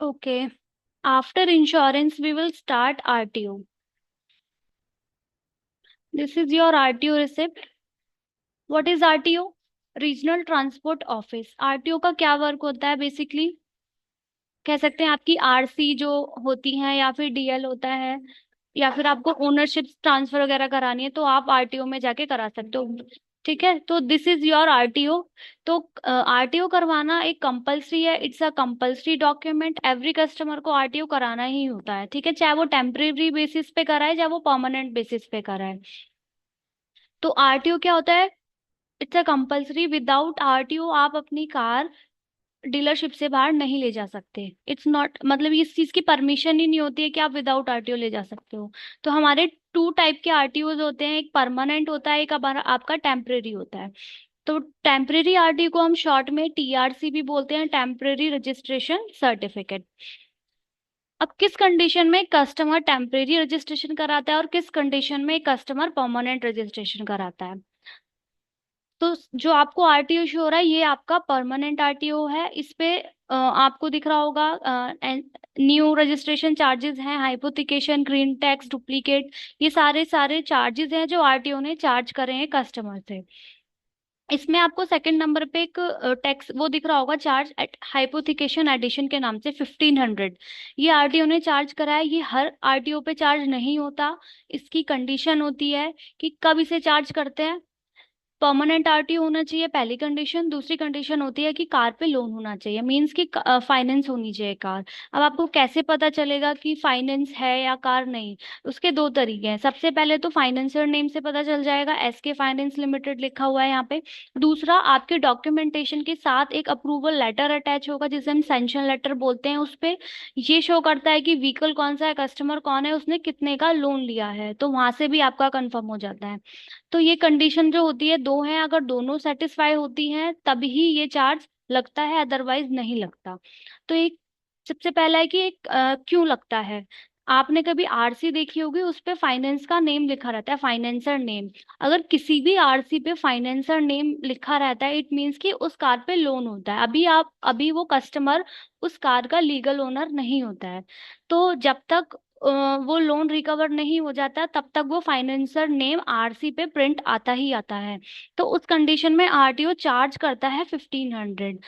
Okay. After insurance, we will start RTO. This is your RTO receipt. What is RTO? Regional transport office. RTO का क्या work होता है basically? कह सकते हैं आपकी आरसी जो होती है या फिर डीएल होता है, या फिर आपको ओनरशिप ट्रांसफर वगैरह करानी है तो आप आरटीओ में जाके करा सकते हो। ठीक है, तो दिस इज योर आरटीओ। तो आरटीओ करवाना एक कंपलसरी है, it's a compulsory document. Every customer को आरटीओ कराना ही होता है, ठीक है, चाहे वो टेम्परेरी बेसिस पे कराए चाहे वो परमानेंट बेसिस पे कराए। तो आरटीओ क्या होता है? It's a compulsory. Without RTO आप अपनी कार डीलरशिप से बाहर नहीं ले जा सकते। इट्स नॉट, मतलब इस चीज की परमिशन ही नहीं होती है कि आप विदाउट आरटीओ ले जा सकते हो। तो हमारे टू टाइप के आरटीओज होते हैं, एक परमानेंट होता है, एक आपका टेम्परेरी होता है। तो टेम्परेरी आरटीओ को हम शॉर्ट में टीआरसी भी बोलते हैं, टेम्परेरी रजिस्ट्रेशन सर्टिफिकेट। अब किस कंडीशन में कस्टमर टेम्परेरी रजिस्ट्रेशन कराता है और किस कंडीशन में कस्टमर परमानेंट रजिस्ट्रेशन कराता है? तो जो आपको आरटीओ शो हो रहा है ये आपका परमानेंट आरटीओ है। इस पे आपको दिख रहा होगा न्यू रजिस्ट्रेशन चार्जेस हैं, हाइपोथिकेशन, ग्रीन टैक्स, डुप्लीकेट, ये सारे सारे चार्जेस हैं जो आरटीओ ने चार्ज करे हैं कस्टमर से। इसमें आपको सेकंड नंबर पे एक टैक्स वो दिख रहा होगा, चार्ज एट हाइपोथिकेशन एडिशन के नाम से 1500। ये आरटीओ ने चार्ज करा है। ये हर आरटीओ पे चार्ज नहीं होता, इसकी कंडीशन होती है कि कब इसे चार्ज करते हैं। परमानेंट आरटीओ होना चाहिए पहली कंडीशन। दूसरी कंडीशन होती है कि कार पे लोन होना चाहिए, मींस कि फाइनेंस होनी चाहिए कार। अब आपको कैसे पता चलेगा कि फाइनेंस है या कार नहीं? उसके दो तरीके हैं। सबसे पहले तो फाइनेंसर नेम से पता चल जाएगा, एसके फाइनेंस लिमिटेड लिखा हुआ है यहाँ पे। दूसरा, आपके डॉक्यूमेंटेशन के साथ एक अप्रूवल लेटर अटैच होगा जिसे हम सैंक्शन लेटर बोलते हैं। उस पे ये शो करता है कि व्हीकल कौन सा है, कस्टमर कौन है, उसने कितने का लोन लिया है, तो वहां से भी आपका कंफर्म हो जाता है। तो ये कंडीशन जो होती है दो हैं, अगर दोनों सेटिस्फाई होती हैं तभी ये चार्ज लगता है, अदरवाइज नहीं लगता। तो एक सबसे पहला है कि क्यों लगता है। आपने कभी आरसी देखी होगी, उस पे फाइनेंस का नेम लिखा रहता है, फाइनेंसर नेम। अगर किसी भी आरसी पे फाइनेंसर नेम लिखा रहता है इट मीन्स कि उस कार पे लोन होता है। अभी वो कस्टमर उस कार का लीगल ओनर नहीं होता है। तो जब तक वो लोन रिकवर नहीं हो जाता तब तक वो फाइनेंसर नेम आरसी पे प्रिंट आता ही आता है। तो उस कंडीशन में आरटीओ चार्ज करता है 1500।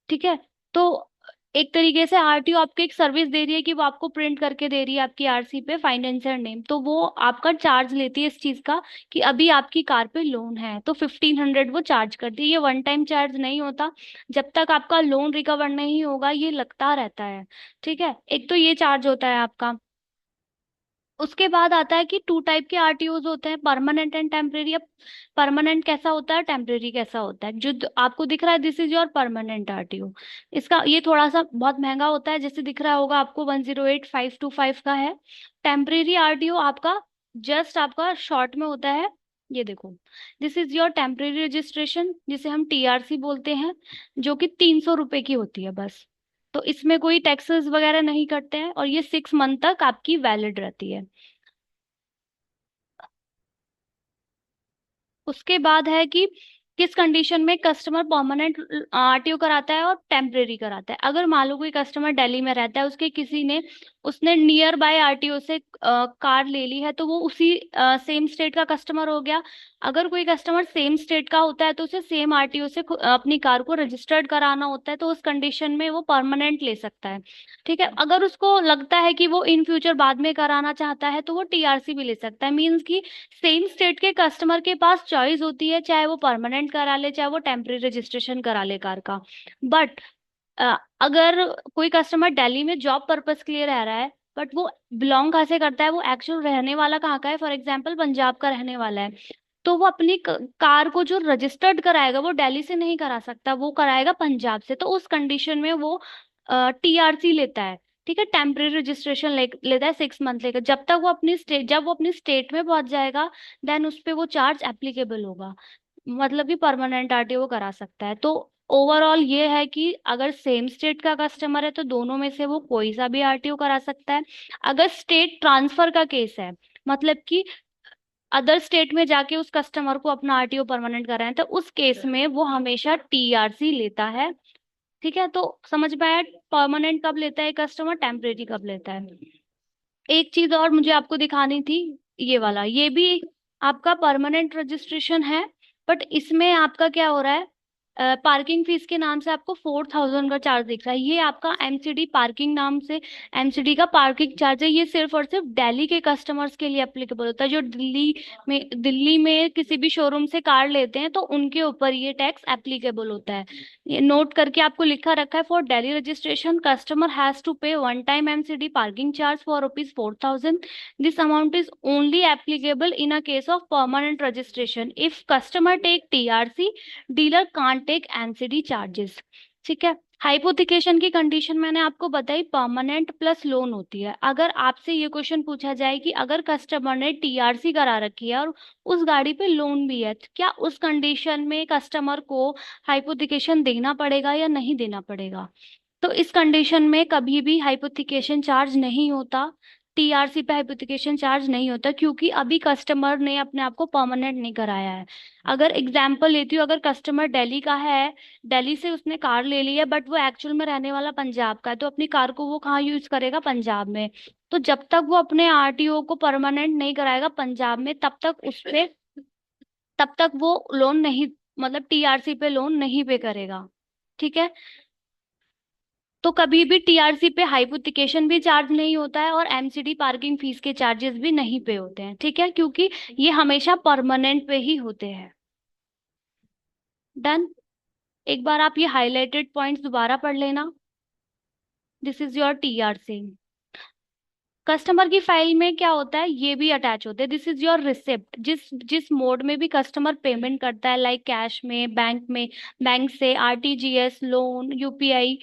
ठीक है, तो एक तरीके से आरटीओ आपको एक सर्विस दे रही है कि वो आपको प्रिंट करके दे रही है आपकी आरसी पे फाइनेंसर नेम, तो वो आपका चार्ज लेती है इस चीज का कि अभी आपकी कार पे लोन है, तो 1500 वो चार्ज करती है। ये वन टाइम चार्ज नहीं होता, जब तक आपका लोन रिकवर नहीं होगा ये लगता रहता है। ठीक है, एक तो ये चार्ज होता है आपका। उसके बाद आता है कि टू टाइप के आरटीओज होते हैं, परमानेंट एंड टेम्परेरी। अब परमानेंट कैसा होता है, टेम्परेरी कैसा होता है? जो आपको दिख रहा है this is your permanent RTO. इसका ये थोड़ा सा बहुत महंगा होता है, जैसे दिख रहा होगा आपको 108525 का है। टेम्परेरी आरटीओ आपका जस्ट आपका शॉर्ट में होता है, ये देखो, this is your temporary registration जिसे हम टीआरसी बोलते हैं, जो कि 300 रुपए की होती है बस। तो इसमें कोई टैक्सेस वगैरह नहीं कटते हैं और ये 6 मंथ तक आपकी वैलिड रहती है। उसके बाद है कि किस कंडीशन में कस्टमर परमानेंट आरटीओ कराता है और टेम्परेरी कराता है। अगर मान लो कोई कस्टमर दिल्ली में रहता है, उसके किसी ने उसने नियर बाय आरटीओ से कार ले ली है तो वो उसी सेम स्टेट का कस्टमर हो गया। अगर कोई कस्टमर सेम स्टेट का होता है तो उसे सेम आरटीओ से अपनी कार को रजिस्टर्ड कराना होता है, तो उस कंडीशन में वो परमानेंट ले सकता है। ठीक है, अगर उसको लगता है कि वो इन फ्यूचर बाद में कराना चाहता है तो वो टीआरसी भी ले सकता है। मीन्स कि सेम स्टेट के कस्टमर के पास चॉइस होती है, चाहे वो परमानेंट करा ले चाहे वो टेम्परेरी रजिस्ट्रेशन करा ले कार का। बट अगर कोई कस्टमर दिल्ली में जॉब पर्पस के लिए रह रहा है, बट वो बिलोंग कहाँ से करता है, वो एक्चुअल रहने वाला कहाँ का है, फॉर एग्जाम्पल पंजाब का रहने वाला है, तो वो अपनी कार को जो रजिस्टर्ड कराएगा वो दिल्ली से नहीं करा सकता, वो कराएगा पंजाब से। तो उस कंडीशन में वो टीआरसी लेता है। ठीक है, टेम्परेरी रजिस्ट्रेशन लेता है 6 मंथ लेकर। जब वो अपनी स्टेट में पहुंच जाएगा देन उस पे वो चार्ज एप्लीकेबल होगा, मतलब कि परमानेंट आरटीओ करा सकता है। तो ओवरऑल ये है कि अगर सेम स्टेट का कस्टमर है तो दोनों में से वो कोई सा भी आरटीओ करा सकता है। अगर स्टेट ट्रांसफर का केस है, मतलब कि अदर स्टेट में जाके उस कस्टमर को अपना आरटीओ परमानेंट कराना है, तो उस केस में वो हमेशा टीआरसी लेता है। ठीक है, तो समझ में आया परमानेंट कब लेता है कस्टमर, टेम्परेरी कब लेता है। एक चीज और मुझे आपको दिखानी थी, ये वाला, ये भी आपका परमानेंट रजिस्ट्रेशन है, बट इसमें आपका क्या हो रहा है, पार्किंग फीस के नाम से आपको 4000 का चार्ज दिख रहा है। ये आपका एमसीडी पार्किंग नाम से, एमसीडी का पार्किंग चार्ज है। ये सिर्फ और सिर्फ दिल्ली के कस्टमर्स के लिए एप्लीकेबल होता है, जो दिल्ली में किसी भी शोरूम से कार लेते हैं तो उनके ऊपर ये टैक्स एप्लीकेबल होता है। ये नोट करके आपको लिखा रखा है, for Delhi registration customer has to pay one time MCD parking charge for ₹4000. This amount is only applicable in a case of permanent registration. If customer take TRC, dealer can't take NCD charges. ठीक है। Hypothecation की condition मैंने आपको बताई, permanent plus lone होती है। अगर आपसे ये क्वेश्चन पूछा जाए कि अगर कस्टमर ने टीआरसी करा रखी है और उस गाड़ी पे लोन भी है, तो क्या उस कंडीशन में कस्टमर को हाइपोथिकेशन देना पड़ेगा या नहीं देना पड़ेगा। तो इस कंडीशन में कभी भी हाइपोथिकेशन चार्ज नहीं होता, टीआरसी पे हाइपोथिकेशन चार्ज नहीं होता, क्योंकि अभी कस्टमर ने अपने आप को परमानेंट नहीं कराया है। अगर एग्जांपल लेती हूँ, अगर कस्टमर दिल्ली का है, दिल्ली से उसने कार ले ली है, बट वो एक्चुअल में रहने वाला पंजाब का है, तो अपनी कार को वो कहाँ यूज करेगा, पंजाब में। तो जब तक वो अपने आरटीओ को परमानेंट नहीं कराएगा पंजाब में, तब तक वो लोन नहीं, मतलब टीआरसी पे लोन नहीं पे करेगा। ठीक है। तो कभी भी टीआरसी पे हाइपोथिकेशन भी चार्ज नहीं होता है और एमसीडी पार्किंग फीस के चार्जेस भी नहीं पे होते हैं। ठीक है, क्योंकि ये हमेशा परमानेंट पे ही होते हैं। डन। एक बार आप ये हाईलाइटेड पॉइंट्स दोबारा पढ़ लेना। This is your TRC. Customer की फाइल में क्या होता है, ये भी अटैच होते हैं। This is your receipt. जिस जिस मोड में भी कस्टमर पेमेंट करता है, लाइक कैश में, बैंक से, आरटीजीएस, लोन, यूपीआई,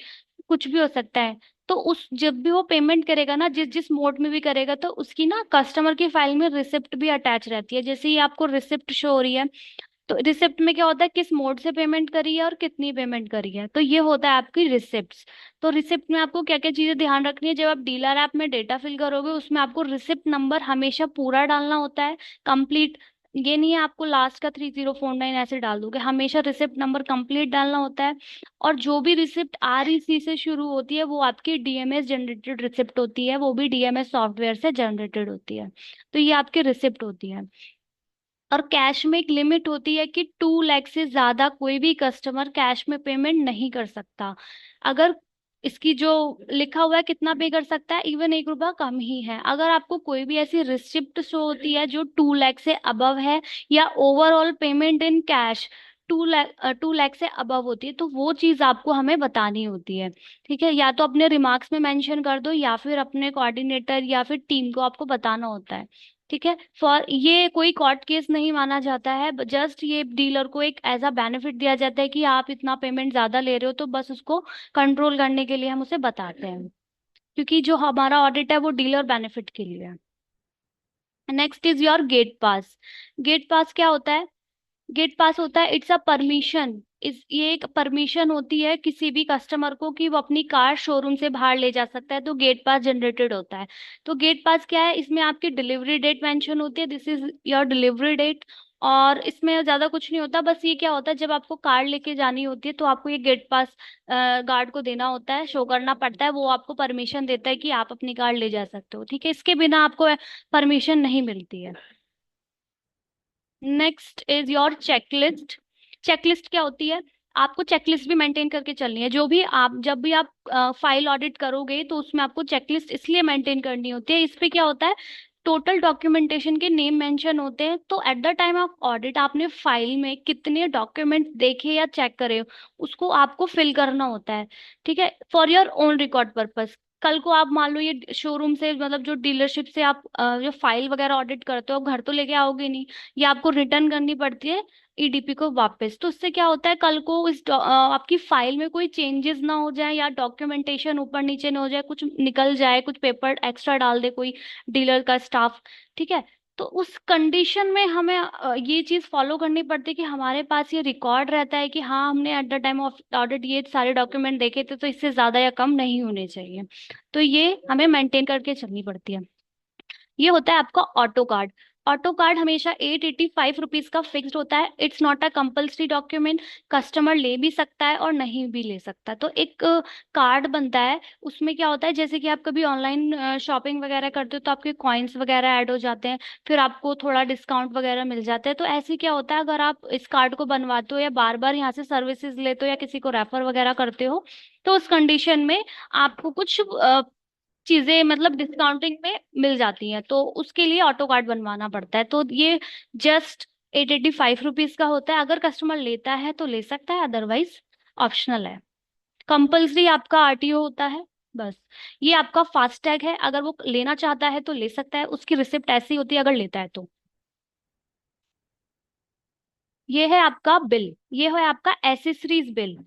कुछ भी हो सकता है। तो उस जब भी वो पेमेंट करेगा ना, जिस जिस मोड में भी करेगा, तो उसकी ना कस्टमर की फाइल में रिसिप्ट भी अटैच रहती है। जैसे ही आपको रिसिप्ट शो हो रही है, तो रिसिप्ट में क्या होता है, किस मोड से पेमेंट करी है और कितनी पेमेंट करी है, तो ये होता है आपकी रिसिप्ट। तो रिसिप्ट में आपको क्या क्या चीजें ध्यान रखनी है, जब आप डीलर ऐप में डेटा फिल करोगे, उसमें आपको रिसिप्ट नंबर हमेशा पूरा डालना होता है, कंप्लीट। ये नहीं है आपको लास्ट का 3049 ऐसे डाल दोगे, हमेशा रिसिप्ट नंबर कंप्लीट डालना होता है। और जो भी रिसिप्ट REC से शुरू होती है, वो आपकी डीएमएस जनरेटेड रिसिप्ट होती है, वो भी डीएमएस सॉफ्टवेयर से जनरेटेड होती है। तो ये आपकी रिसिप्ट होती है। और कैश में एक लिमिट होती है कि 2 लाख से ज्यादा कोई भी कस्टमर कैश में पेमेंट नहीं कर सकता। अगर इसकी जो लिखा हुआ है कितना पे कर सकता है, इवन 1 रुपया कम ही है। अगर आपको कोई भी ऐसी रिसिप्ट शो होती है जो 2 लाख से अबव है, या overall payment in cash 2 lakh से अबव होती है, तो वो चीज आपको हमें बतानी होती है। ठीक है, या तो अपने रिमार्क्स में मेंशन कर दो, या फिर अपने कोऑर्डिनेटर या फिर टीम को आपको बताना होता है। ठीक है, फॉर ये कोई कोर्ट केस नहीं माना जाता है, जस्ट ये डीलर को एक एज अ बेनिफिट दिया जाता है कि आप इतना पेमेंट ज्यादा ले रहे हो, तो बस उसको कंट्रोल करने के लिए हम उसे बताते हैं, क्योंकि जो हमारा ऑडिट है वो डीलर बेनिफिट के लिए है। Next is your gate pass. Gate pass क्या होता है, गेट पास होता है, इट्स अ परमिशन। ये एक परमिशन होती है किसी भी कस्टमर को कि वो अपनी कार शोरूम से बाहर ले जा सकता है, तो गेट पास जनरेटेड होता है। तो गेट पास क्या है, इसमें आपकी डिलीवरी डेट मेंशन होती है, this is your delivery date. और इसमें ज्यादा कुछ नहीं होता, बस ये क्या होता है, जब आपको कार लेके जानी होती है तो आपको ये गेट पास गार्ड को देना होता है, शो करना पड़ता है, वो आपको परमिशन देता है कि आप अपनी कार ले जा सकते हो। ठीक है, इसके बिना आपको परमिशन नहीं मिलती है। Next is your checklist. Checklist क्या होती है, आपको चेकलिस्ट भी मेंटेन करके चलनी है। जो भी आप जब भी आप फाइल ऑडिट करोगे, तो उसमें आपको चेकलिस्ट इसलिए मेंटेन करनी होती है। इस पे क्या होता है, टोटल डॉक्यूमेंटेशन के नेम मेंशन होते हैं, तो at the time of audit आपने फाइल में कितने डॉक्यूमेंट देखे या चेक करे, उसको आपको फिल करना होता है। ठीक है, for your own record purpose. कल को आप मान लो ये शोरूम से, मतलब जो डीलरशिप से आप जो फाइल वगैरह ऑडिट करते हो, आप घर तो लेके आओगे नहीं, या आपको रिटर्न करनी पड़ती है ईडीपी को वापस। तो उससे क्या होता है, कल को आपकी फाइल में कोई चेंजेस ना हो जाए, या डॉक्यूमेंटेशन ऊपर नीचे ना हो जाए, कुछ निकल जाए, कुछ पेपर एक्स्ट्रा डाल दे कोई डीलर का स्टाफ। ठीक है, तो उस कंडीशन में हमें ये चीज फॉलो करनी पड़ती है कि हमारे पास ये रिकॉर्ड रहता है कि हाँ, हमने at the time of audit ये सारे डॉक्यूमेंट देखे थे, तो इससे ज्यादा या कम नहीं होने चाहिए। तो ये हमें मेंटेन करके चलनी पड़ती है। ये होता है आपका ऑटो कार्ड। ऑटो कार्ड हमेशा 885 रुपीज का फिक्स्ड होता है। It's not a compulsory document. Customer ले भी सकता है और नहीं भी ले सकता। तो एक कार्ड बनता है, उसमें क्या होता है, जैसे कि आप कभी ऑनलाइन शॉपिंग वगैरह करते हो तो आपके कॉइन्स वगैरह ऐड हो जाते हैं, फिर आपको थोड़ा डिस्काउंट वगैरह मिल जाता है। तो ऐसे क्या होता है, अगर आप इस कार्ड को बनवाते हो या बार बार यहाँ से सर्विसेज लेते हो या किसी को रेफर वगैरह करते हो, तो उस कंडीशन में आपको कुछ चीजें मतलब डिस्काउंटिंग में मिल जाती हैं, तो उसके लिए ऑटो कार्ड बनवाना पड़ता है। तो ये जस्ट 885 रुपीज का होता है। अगर कस्टमर लेता है तो ले सकता है, अदरवाइज ऑप्शनल है। कंपल्सरी आपका आरटीओ होता है बस। ये आपका फास्टैग है, अगर वो लेना चाहता है तो ले सकता है, उसकी रिसिप्ट ऐसी होती है अगर लेता है तो। ये है आपका बिल, ये है आपका एसेसरीज बिल।